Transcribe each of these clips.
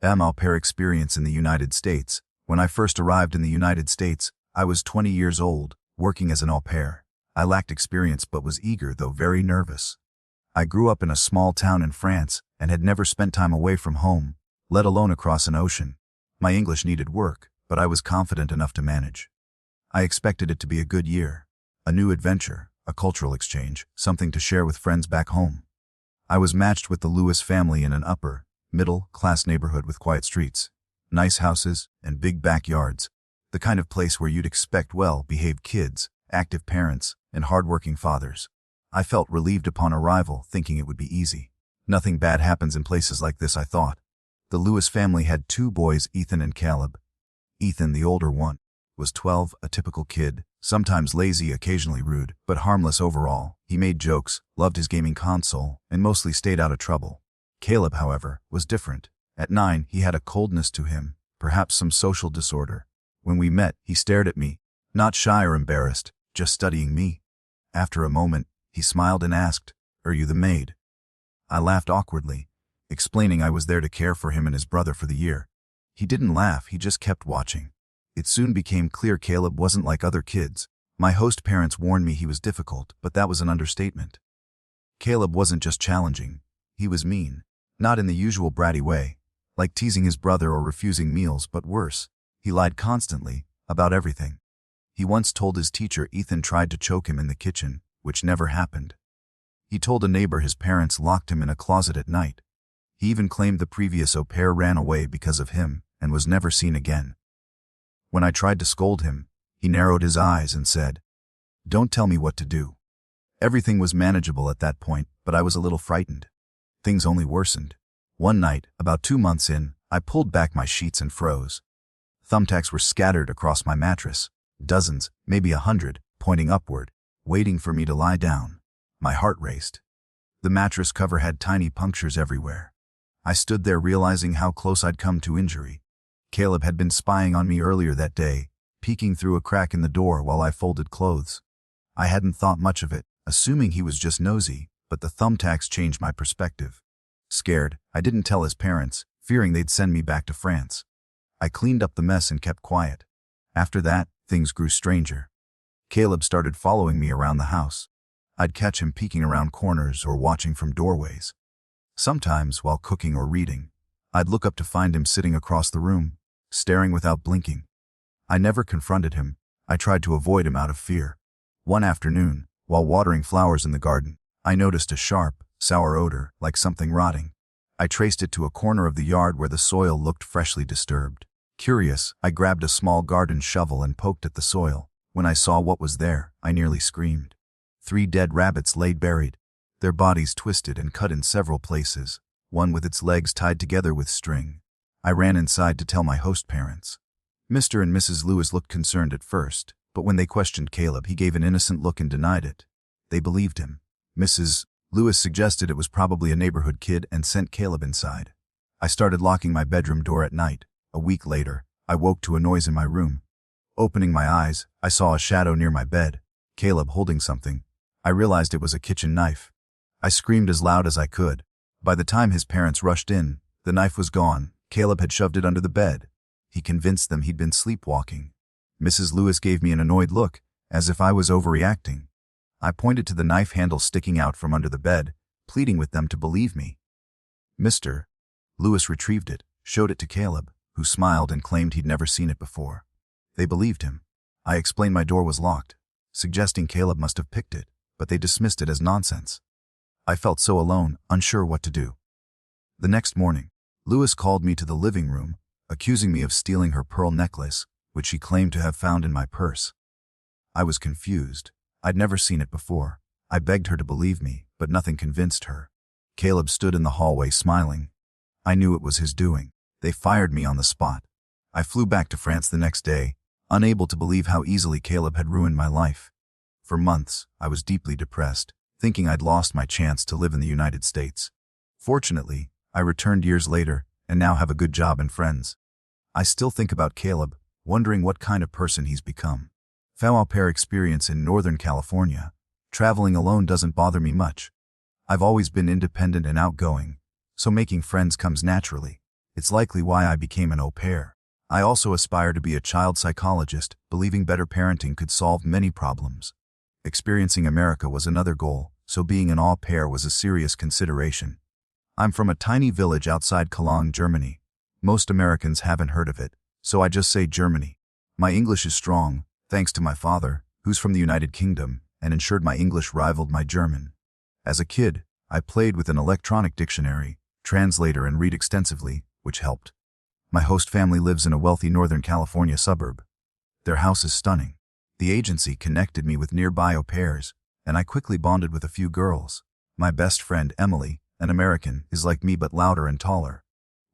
Au pair experience in the United States. When I first arrived in the United States, I was 20 years old, working as an au pair. I lacked experience but was eager, though very nervous. I grew up in a small town in France and had never spent time away from home, let alone across an ocean. My English needed work, but I was confident enough to manage. I expected it to be a good year, a new adventure, a cultural exchange, something to share with friends back home. I was matched with the Lewis family in an upper, middle-class neighborhood with quiet streets, nice houses, and big backyards, the kind of place where you'd expect well-behaved kids, active parents, and hard-working fathers. I felt relieved upon arrival, thinking it would be easy. Nothing bad happens in places like this, I thought. The Lewis family had 2 boys, Ethan and Caleb. Ethan, the older one, was 12, a typical kid, sometimes lazy, occasionally rude, but harmless overall. He made jokes, loved his gaming console, and mostly stayed out of trouble. Caleb, however, was different. At 9, he had a coldness to him, perhaps some social disorder. When we met, he stared at me, not shy or embarrassed, just studying me. After a moment, he smiled and asked, "Are you the maid?" I laughed awkwardly, explaining I was there to care for him and his brother for the year. He didn't laugh, he just kept watching. It soon became clear Caleb wasn't like other kids. My host parents warned me he was difficult, but that was an understatement. Caleb wasn't just challenging, he was mean. Not in the usual bratty way, like teasing his brother or refusing meals, but worse. He lied constantly, about everything. He once told his teacher Ethan tried to choke him in the kitchen, which never happened. He told a neighbor his parents locked him in a closet at night. He even claimed the previous au pair ran away because of him and was never seen again. When I tried to scold him, he narrowed his eyes and said, "Don't tell me what to do." Everything was manageable at that point, but I was a little frightened. Things only worsened. One night, about 2 months in, I pulled back my sheets and froze. Thumbtacks were scattered across my mattress, dozens, maybe 100, pointing upward, waiting for me to lie down. My heart raced. The mattress cover had tiny punctures everywhere. I stood there realizing how close I'd come to injury. Caleb had been spying on me earlier that day, peeking through a crack in the door while I folded clothes. I hadn't thought much of it, assuming he was just nosy, but the thumbtacks changed my perspective. Scared, I didn't tell his parents, fearing they'd send me back to France. I cleaned up the mess and kept quiet. After that, things grew stranger. Caleb started following me around the house. I'd catch him peeking around corners or watching from doorways. Sometimes, while cooking or reading, I'd look up to find him sitting across the room, staring without blinking. I never confronted him. I tried to avoid him out of fear. One afternoon, while watering flowers in the garden, I noticed a sharp, sour odor, like something rotting. I traced it to a corner of the yard where the soil looked freshly disturbed. Curious, I grabbed a small garden shovel and poked at the soil. When I saw what was there, I nearly screamed. 3 dead rabbits lay buried, their bodies twisted and cut in several places, one with its legs tied together with string. I ran inside to tell my host parents. Mr. and Mrs. Lewis looked concerned at first, but when they questioned Caleb, he gave an innocent look and denied it. They believed him. Mrs. Lewis suggested it was probably a neighborhood kid and sent Caleb inside. I started locking my bedroom door at night. A week later, I woke to a noise in my room. Opening my eyes, I saw a shadow near my bed, Caleb holding something. I realized it was a kitchen knife. I screamed as loud as I could. By the time his parents rushed in, the knife was gone. Caleb had shoved it under the bed. He convinced them he'd been sleepwalking. Mrs. Lewis gave me an annoyed look, as if I was overreacting. I pointed to the knife handle sticking out from under the bed, pleading with them to believe me. Mr. Lewis retrieved it, showed it to Caleb, who smiled and claimed he'd never seen it before. They believed him. I explained my door was locked, suggesting Caleb must have picked it, but they dismissed it as nonsense. I felt so alone, unsure what to do. The next morning, Lewis called me to the living room, accusing me of stealing her pearl necklace, which she claimed to have found in my purse. I was confused. I'd never seen it before. I begged her to believe me, but nothing convinced her. Caleb stood in the hallway smiling. I knew it was his doing. They fired me on the spot. I flew back to France the next day, unable to believe how easily Caleb had ruined my life. For months, I was deeply depressed, thinking I'd lost my chance to live in the United States. Fortunately, I returned years later and now have a good job and friends. I still think about Caleb, wondering what kind of person he's become. Au pair experience in Northern California. Traveling alone doesn't bother me much. I've always been independent and outgoing, so making friends comes naturally. It's likely why I became an au pair. I also aspire to be a child psychologist, believing better parenting could solve many problems. Experiencing America was another goal, so being an au pair was a serious consideration. I'm from a tiny village outside Cologne, Germany. Most Americans haven't heard of it, so I just say Germany. My English is strong, thanks to my father, who's from the United Kingdom, and ensured my English rivaled my German. As a kid, I played with an electronic dictionary, translator, and read extensively, which helped. My host family lives in a wealthy Northern California suburb. Their house is stunning. The agency connected me with nearby au pairs, and I quickly bonded with a few girls. My best friend, Emily, an American, is like me but louder and taller.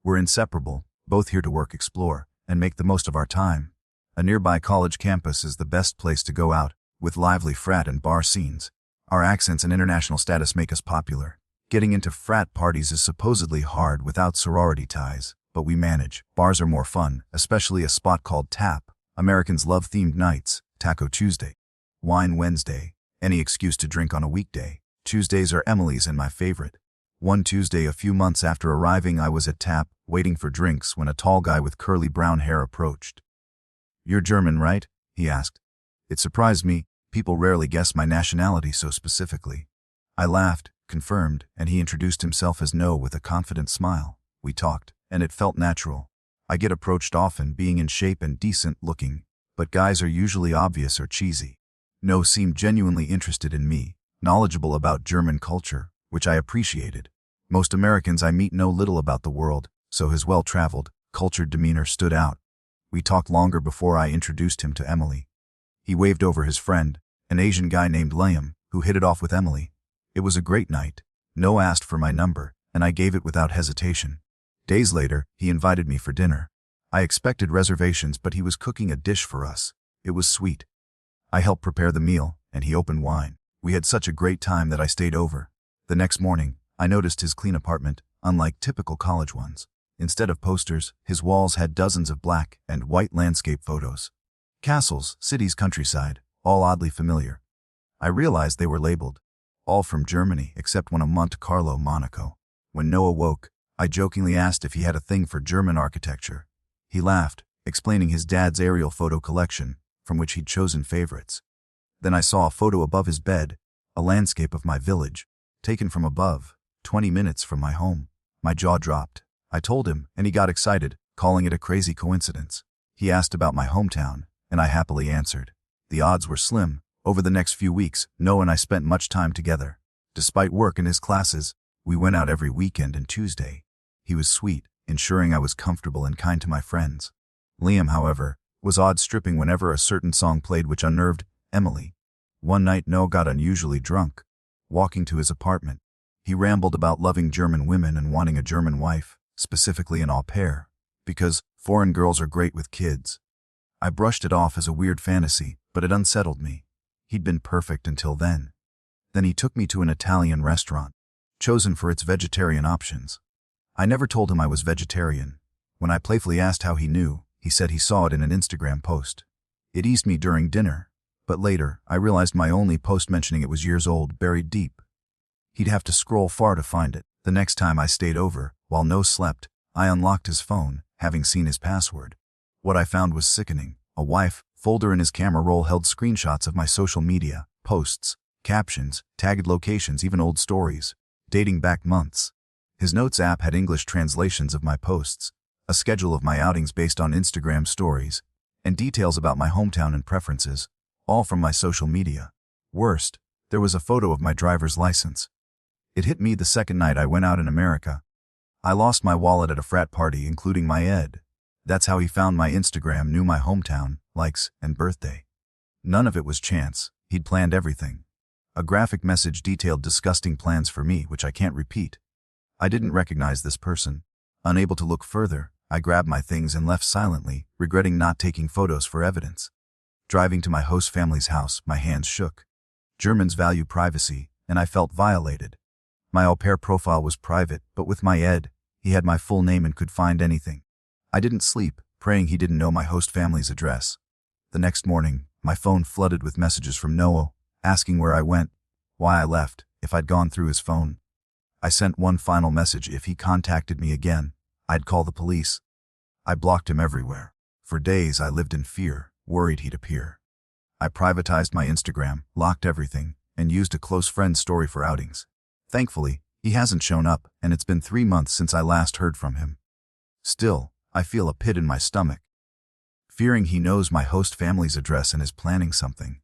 We're inseparable, both here to work, explore, and make the most of our time. A nearby college campus is the best place to go out, with lively frat and bar scenes. Our accents and international status make us popular. Getting into frat parties is supposedly hard without sorority ties, but we manage. Bars are more fun, especially a spot called Tap. Americans love themed nights, Taco Tuesday, Wine Wednesday, any excuse to drink on a weekday. Tuesdays are Emily's and my favorite. One Tuesday a few months after arriving, I was at Tap, waiting for drinks when a tall guy with curly brown hair approached. "You're German, right?" he asked. It surprised me. People rarely guess my nationality so specifically. I laughed, confirmed, and he introduced himself as No with a confident smile. We talked, and it felt natural. I get approached often, being in shape and decent looking, but guys are usually obvious or cheesy. No seemed genuinely interested in me, knowledgeable about German culture, which I appreciated. Most Americans I meet know little about the world, so his well-traveled, cultured demeanor stood out. We talked longer before I introduced him to Emily. He waved over his friend, an Asian guy named Liam, who hit it off with Emily. It was a great night. No asked for my number, and I gave it without hesitation. Days later, he invited me for dinner. I expected reservations, but he was cooking a dish for us. It was sweet. I helped prepare the meal, and he opened wine. We had such a great time that I stayed over. The next morning, I noticed his clean apartment, unlike typical college ones. Instead of posters, his walls had dozens of black and white landscape photos. Castles, cities, countryside, all oddly familiar. I realized they were labeled, all from Germany except one of Monte Carlo, Monaco. When Noah woke, I jokingly asked if he had a thing for German architecture. He laughed, explaining his dad's aerial photo collection, from which he'd chosen favorites. Then I saw a photo above his bed, a landscape of my village, taken from above, 20 minutes from my home. My jaw dropped. I told him, and he got excited, calling it a crazy coincidence. He asked about my hometown, and I happily answered. The odds were slim. Over the next few weeks, Noah and I spent much time together. Despite work and his classes, we went out every weekend and Tuesday. He was sweet, ensuring I was comfortable and kind to my friends. Liam, however, was odd-stripping whenever a certain song played, which unnerved Emily. One night, Noah got unusually drunk. Walking to his apartment, he rambled about loving German women and wanting a German wife, specifically an au pair, because foreign girls are great with kids. I brushed it off as a weird fantasy, but it unsettled me. He'd been perfect until then. Then he took me to an Italian restaurant, chosen for its vegetarian options. I never told him I was vegetarian. When I playfully asked how he knew, he said he saw it in an Instagram post. It eased me during dinner, but later I realized my only post mentioning it was years old, buried deep. He'd have to scroll far to find it. The next time I stayed over, while No slept, I unlocked his phone, having seen his password. What I found was sickening. A wife folder in his camera roll held screenshots of my social media, posts, captions, tagged locations, even old stories, dating back months. His Notes app had English translations of my posts, a schedule of my outings based on Instagram stories, and details about my hometown and preferences, all from my social media. Worst, there was a photo of my driver's license. It hit me the second night I went out in America. I lost my wallet at a frat party, including my ed. That's how he found my Instagram, knew my hometown, likes, and birthday. None of it was chance. He'd planned everything. A graphic message detailed disgusting plans for me, which I can't repeat. I didn't recognize this person. Unable to look further, I grabbed my things and left silently, regretting not taking photos for evidence. Driving to my host family's house, my hands shook. Germans value privacy, and I felt violated. My au pair profile was private, but with my ed, he had my full name and could find anything. I didn't sleep, praying he didn't know my host family's address. The next morning, my phone flooded with messages from Noah, asking where I went, why I left, if I'd gone through his phone. I sent one final message: if he contacted me again, I'd call the police. I blocked him everywhere. For days I lived in fear, worried he'd appear. I privatized my Instagram, locked everything, and used a close friend's story for outings. Thankfully, he hasn't shown up, and it's been 3 months since I last heard from him. Still, I feel a pit in my stomach, fearing he knows my host family's address and is planning something.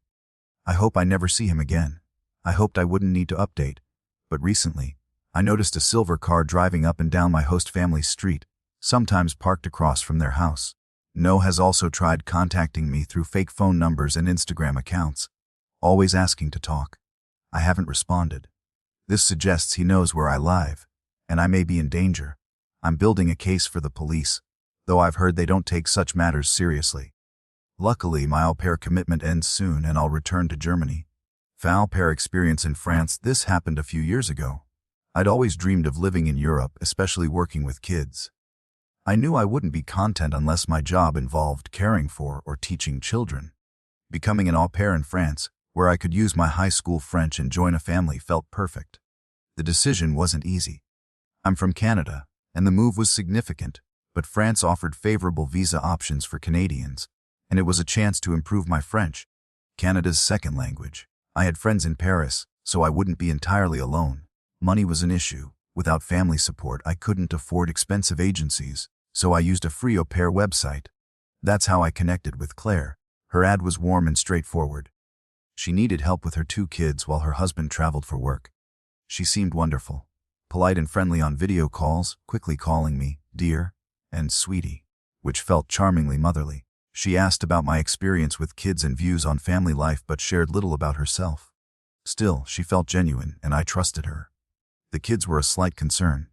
I hope I never see him again. I hoped I wouldn't need to update, but recently, I noticed a silver car driving up and down my host family's street, sometimes parked across from their house. No has also tried contacting me through fake phone numbers and Instagram accounts, always asking to talk. I haven't responded. This suggests he knows where I live, and I may be in danger. I'm building a case for the police, though I've heard they don't take such matters seriously. Luckily, my au pair commitment ends soon and I'll return to Germany. Au pair experience in France. This happened a few years ago. I'd always dreamed of living in Europe, especially working with kids. I knew I wouldn't be content unless my job involved caring for or teaching children. Becoming an au pair in France, where I could use my high school French and join a family, felt perfect. The decision wasn't easy. I'm from Canada, and the move was significant, but France offered favorable visa options for Canadians, and it was a chance to improve my French, Canada's second language. I had friends in Paris, so I wouldn't be entirely alone. Money was an issue. Without family support, I couldn't afford expensive agencies, so I used a free au pair website. That's how I connected with Claire. Her ad was warm and straightforward. She needed help with her 2 kids while her husband traveled for work. She seemed wonderful, polite and friendly on video calls, quickly calling me dear and sweetie, which felt charmingly motherly. She asked about my experience with kids and views on family life but shared little about herself. Still, she felt genuine and I trusted her. The kids were a slight concern.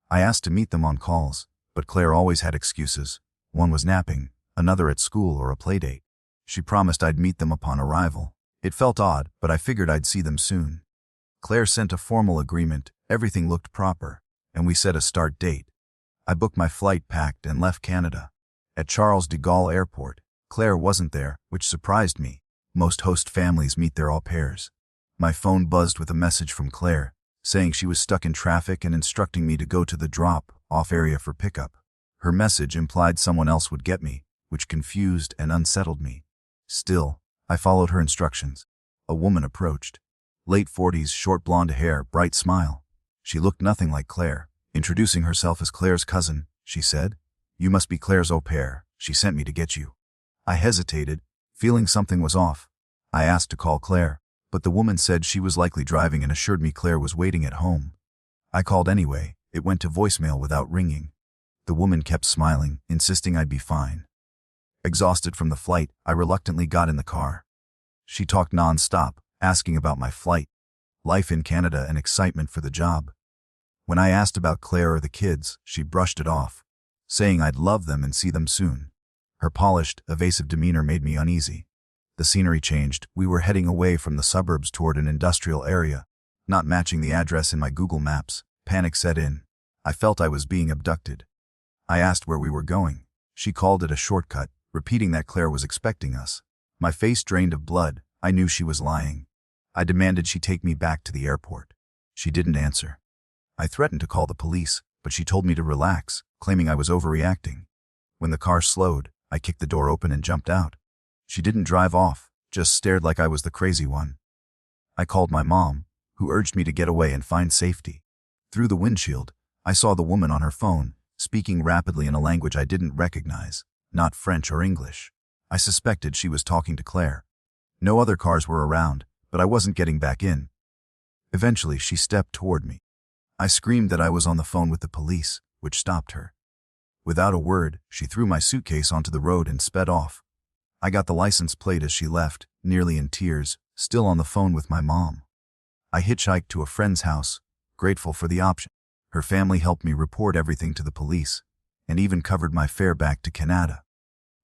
I asked to meet them on calls, but Claire always had excuses. One was napping, another at school or a playdate. She promised I'd meet them upon arrival. It felt odd, but I figured I'd see them soon. Claire sent a formal agreement, everything looked proper, and we set a start date. I booked my flight, packed, and left Canada. At Charles de Gaulle Airport, Claire wasn't there, which surprised me. Most host families meet their au pairs. My phone buzzed with a message from Claire, saying she was stuck in traffic and instructing me to go to the drop-off area for pickup. Her message implied someone else would get me, which confused and unsettled me. Still, I followed her instructions. A woman approached. Late 40s, short blonde hair, bright smile. She looked nothing like Claire. Introducing herself as Claire's cousin, she said, "You must be Claire's au pair. She sent me to get you." I hesitated, feeling something was off. I asked to call Claire, but the woman said she was likely driving and assured me Claire was waiting at home. I called anyway. It went to voicemail without ringing. The woman kept smiling, insisting I'd be fine. Exhausted from the flight, I reluctantly got in the car. She talked non-stop, asking about my flight, life in Canada, and excitement for the job. When I asked about Claire or the kids, she brushed it off, saying I'd love them and see them soon. Her polished, evasive demeanor made me uneasy. The scenery changed. We were heading away from the suburbs toward an industrial area, not matching the address in my Google Maps. Panic set in. I felt I was being abducted. I asked where we were going. She called it a shortcut, repeating that Claire was expecting us. My face drained of blood. I knew she was lying. I demanded she take me back to the airport. She didn't answer. I threatened to call the police, but she told me to relax, claiming I was overreacting. When the car slowed, I kicked the door open and jumped out. She didn't drive off, just stared like I was the crazy one. I called my mom, who urged me to get away and find safety. Through the windshield, I saw the woman on her phone, speaking rapidly in a language I didn't recognize, not French or English. I suspected she was talking to Claire. No other cars were around, but I wasn't getting back in. Eventually, she stepped toward me. I screamed that I was on the phone with the police, which stopped her. Without a word, she threw my suitcase onto the road and sped off. I got the license plate as she left, nearly in tears, still on the phone with my mom. I hitchhiked to a friend's house, grateful for the option. Her family helped me report everything to the police, and even covered my fare back to Canada.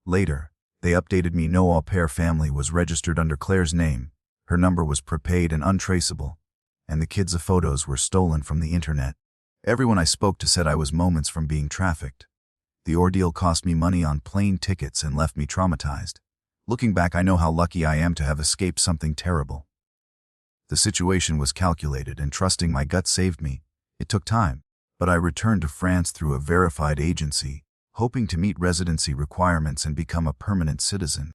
Later, they updated me no au pair family was registered under Claire's name, her number was prepaid and untraceable, and the kids' photos were stolen from the internet. Everyone I spoke to said I was moments from being trafficked. The ordeal cost me money on plane tickets and left me traumatized. Looking back, I know how lucky I am to have escaped something terrible. The situation was calculated and trusting my gut saved me. It took time, but I returned to France through a verified agency, hoping to meet residency requirements and become a permanent citizen.